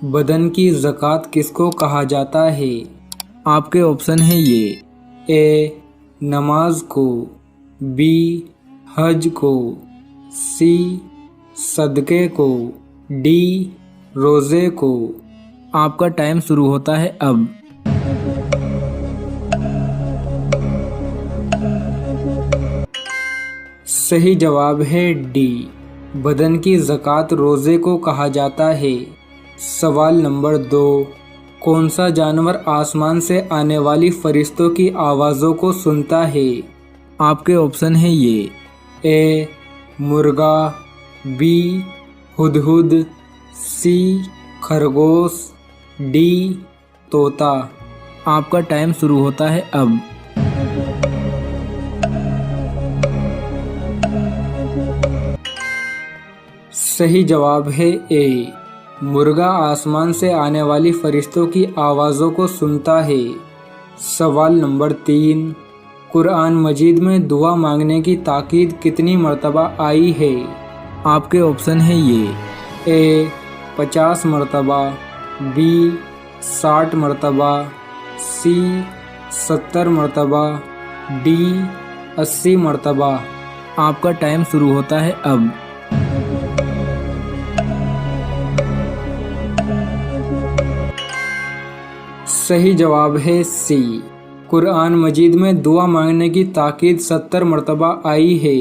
बदन की ज़कात किसको कहा जाता है? आपके ऑप्शन है ये। ए. नमाज को, बी. हज को, सी. सदक़े को, डी. रोज़े को। आपका टाइम शुरू होता है अब। सही जवाब है डी। बदन की ज़कात रोज़े को कहा जाता है। सवाल नंबर 2। कौन सा जानवर आसमान से आने वाली फरिश्तों की आवाज़ों को सुनता है? आपके ऑप्शन है ये। ए. मुर्गा, बी. हुदहुद, सी. खरगोश, डी. तोता। आपका टाइम शुरू होता है अब। सही जवाब है ए। मुर्गा आसमान से आने वाली फरिश्तों की आवाज़ों को सुनता है। सवाल नंबर 3। कुरान मजीद में दुआ मांगने की ताकीद कितनी मर्तबा आई है? आपके ऑप्शन है ये। ए. 50 मर्तबा, बी. 60 मर्तबा, सी. 70 मर्तबा, डी. 80 मर्तबा। आपका टाइम शुरू होता है अब। सही जवाब है सी। कुरान मजीद में दुआ मांगने की ताकीद 70 मर्तबा आई है।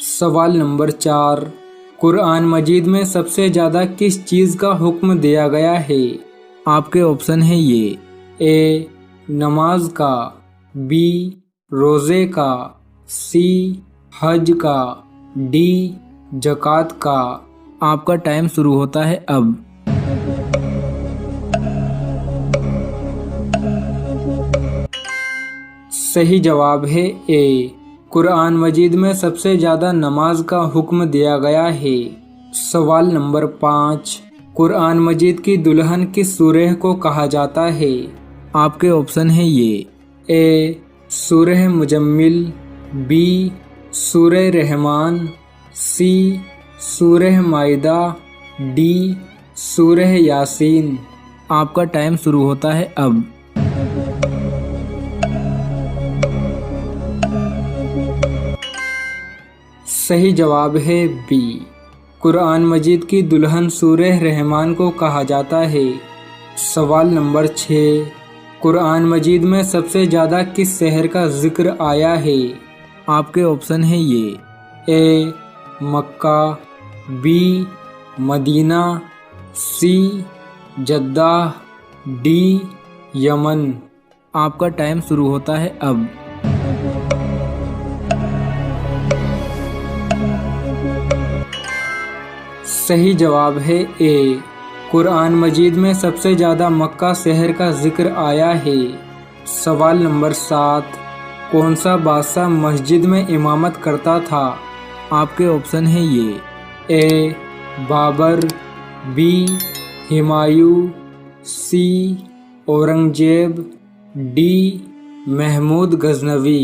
सवाल नंबर 4। कुरान मजीद में सबसे ज़्यादा किस चीज़ का हुक्म दिया गया है? आपके ऑप्शन है ये। ए. नमाज का, बी. रोज़े का, सी. हज का, डी. ज़कात का। आपका टाइम शुरू होता है अब। सही जवाब है ए। कुरान मजीद में सबसे ज़्यादा नमाज का हुक्म दिया गया है। सवाल नंबर 5। कुरान मजीद की दुल्हन किस सूरह को कहा जाता है? आपके ऑप्शन है ये। ए. सूरह मुजम्मिल, बी. सूरह रहमान, सी. सूरह माइदा, डी. सूरह यासीन। आपका टाइम शुरू होता है अब। सही जवाब है बी। कुरान मजीद की दुल्हन सूरह रहमान को कहा जाता है। सवाल नंबर 6। कुरान मजीद में सबसे ज़्यादा किस शहर का जिक्र आया है? आपके ऑप्शन है ये। ए. मक्का, बी. मदीना, सी. जद्दाह, डी. यमन। आपका टाइम शुरू होता है अब। सही जवाब है ए। कुरान मजीद में सबसे ज़्यादा मक्का शहर का जिक्र आया है। सवाल नंबर 7। कौन सा बादशाह मस्जिद में इमामत करता था? आपके ऑप्शन है ये। ए. बाबर, बी. हुमायूं, सी. औरंगजेब, डी. महमूद गजनवी।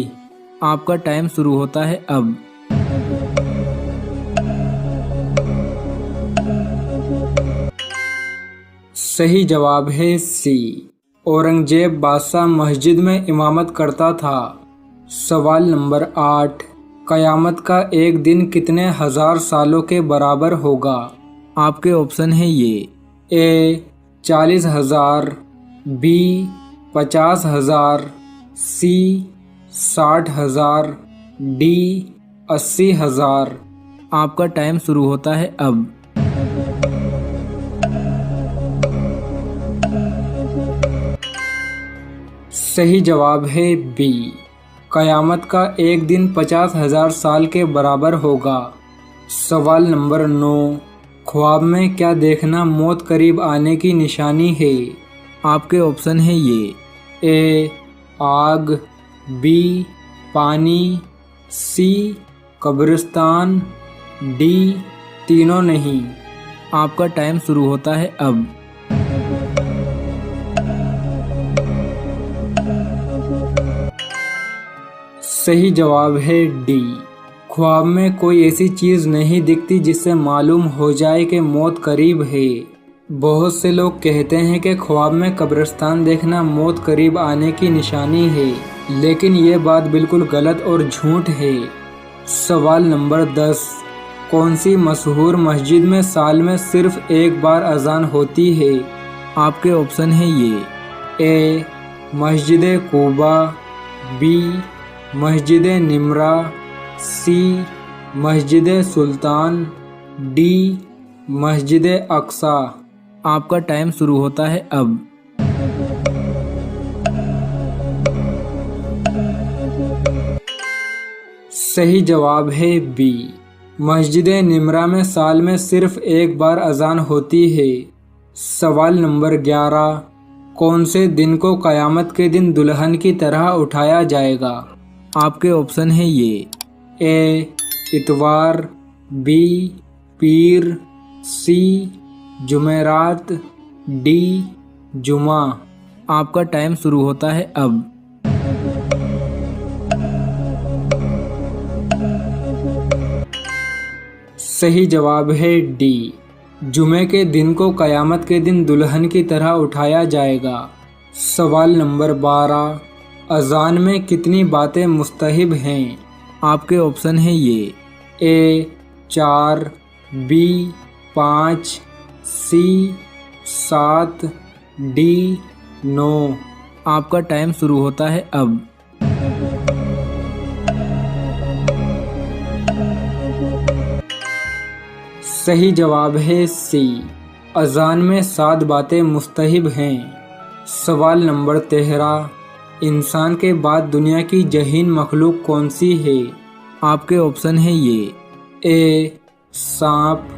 आपका टाइम शुरू होता है अब। सही जवाब है सी। औरंगजेब बादशाह मस्जिद में इमामत करता था। सवाल नंबर 8। क़यामत का एक दिन कितने हज़ार सालों के बराबर होगा? आपके ऑप्शन है ये। ए. 40,000, बी. 50,000, सी. 60,000, डी. 80,000। आपका टाइम शुरू होता है अब। सही जवाब है बी। क़यामत का एक दिन 50,000 साल के बराबर होगा। सवाल नंबर 9। ख्वाब में क्या देखना मौत करीब आने की निशानी है? आपके ऑप्शन है ये। ए. आग, बी. पानी, सी. कब्रिस्तान, डी. तीनों नहीं। आपका टाइम शुरू होता है अब। सही जवाब है डी। ख्वाब में कोई ऐसी चीज़ नहीं दिखती जिससे मालूम हो जाए कि मौत करीब है। बहुत से लोग कहते हैं कि ख्वाब में कब्रिस्तान देखना मौत करीब आने की निशानी है, लेकिन ये बात बिल्कुल गलत और झूठ है। सवाल नंबर 10, कौन सी मशहूर मस्जिद में साल में सिर्फ एक बार अजान होती है? आपके ऑप्शन है ये: ए मस्जिद कूबा, बी मस्जिद निमरा, सी मस्जिद सुल्तान, डी मस्जिद अक्सा। आपका टाइम शुरू होता है अब। सही जवाब है बी, मस्जिद निमरा में साल में सिर्फ एक बार अजान होती है। सवाल नंबर 11, कौन से दिन को क़यामत के दिन दुल्हन की तरह उठाया जाएगा? आपके ऑप्शन है ये: ए इतवार, बी पीर, सी जुमेरात, डी जुमा। आपका टाइम शुरू होता है अब। सही जवाब है डी, जुमे के दिन को क़यामत के दिन दुल्हन की तरह उठाया जाएगा। सवाल नंबर 12, अजान में कितनी बातें मुस्तहिब हैं? आपके ऑप्शन है ये: ए 4, बी 5, सी 7, डी 9। आपका टाइम शुरू होता है अब। सही जवाब है सी, अजान में 7 बातें मुस्तहिब हैं। सवाल नंबर 13, इंसान के बाद दुनिया की जहीन मखलूक कौन सी है? आपके ऑप्शन है ये: ए सांप,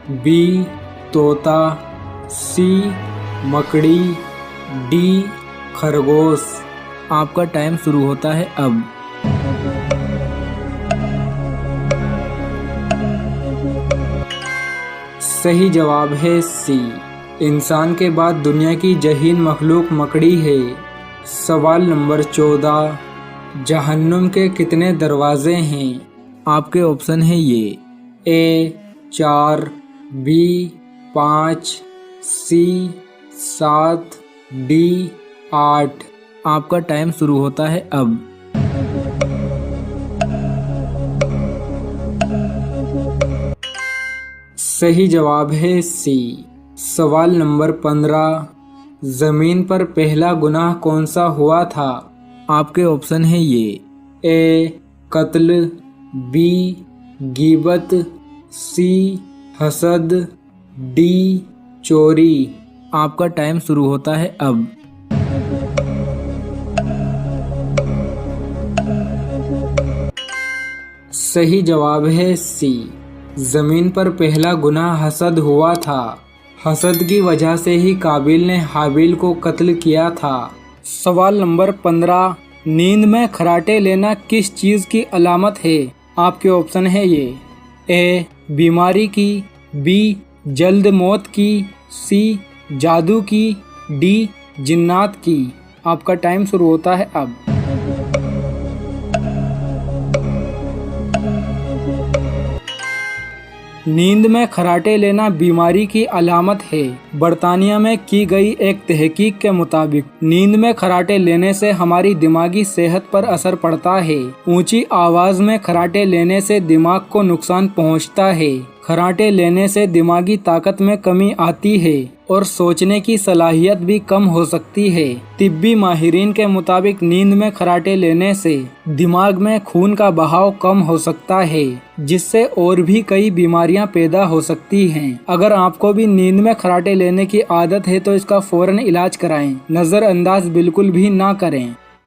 बी तोता, सी मकड़ी, डी खरगोश। आपका टाइम शुरू होता है अब। सही जवाब है सी, इंसान के बाद दुनिया की जहीन मखलूक मकड़ी है। सवाल नंबर 14, जहन्नुम के कितने दरवाजे हैं? आपके ऑप्शन है ये: ए 4, बी 5, सी 7, डी 8। आपका टाइम शुरू होता है अब। सही जवाब है सी, सवाल नंबर 15, ज़मीन पर पहला गुनाह कौन सा हुआ था? आपके ऑप्शन है ये: ए कत्ल, बी गीबत, सी हसद, डी चोरी। आपका टाइम शुरू होता है अब। सही जवाब है सी, ज़मीन पर पहला गुनाह हसद हुआ था। हसद की वजह से ही काबिल ने हाबिल को कत्ल किया था। सवाल नंबर 15, नींद में खर्राटे लेना किस चीज़ की अलामत है? आपके ऑप्शन है ये: ए बीमारी की, बी जल्द मौत की, सी जादू की, डी जिन्नात की। आपका टाइम शुरू होता है अब। नींद में खर्राटे लेना बीमारी की अलामत है। बर्तानिया में की गई एक तहकीक के मुताबिक नींद में खर्राटे लेने से हमारी दिमागी सेहत पर असर पड़ता है। ऊंची आवाज में खर्राटे लेने से दिमाग को नुकसान पहुंचता है। खर्राटे लेने से दिमागी ताकत में कमी आती है और सोचने की सलाहियत भी कम हो सकती है। तिब्बी माहिरीन के मुताबिक नींद में खर्राटे लेने से दिमाग में खून का बहाव कम हो सकता है, जिससे और भी कई बीमारियां पैदा हो सकती हैं। अगर आपको भी नींद में खर्राटे लेने की आदत है तो इसका फौरन इलाज कराएं। नजरअंदाज बिल्कुल भी ना करें।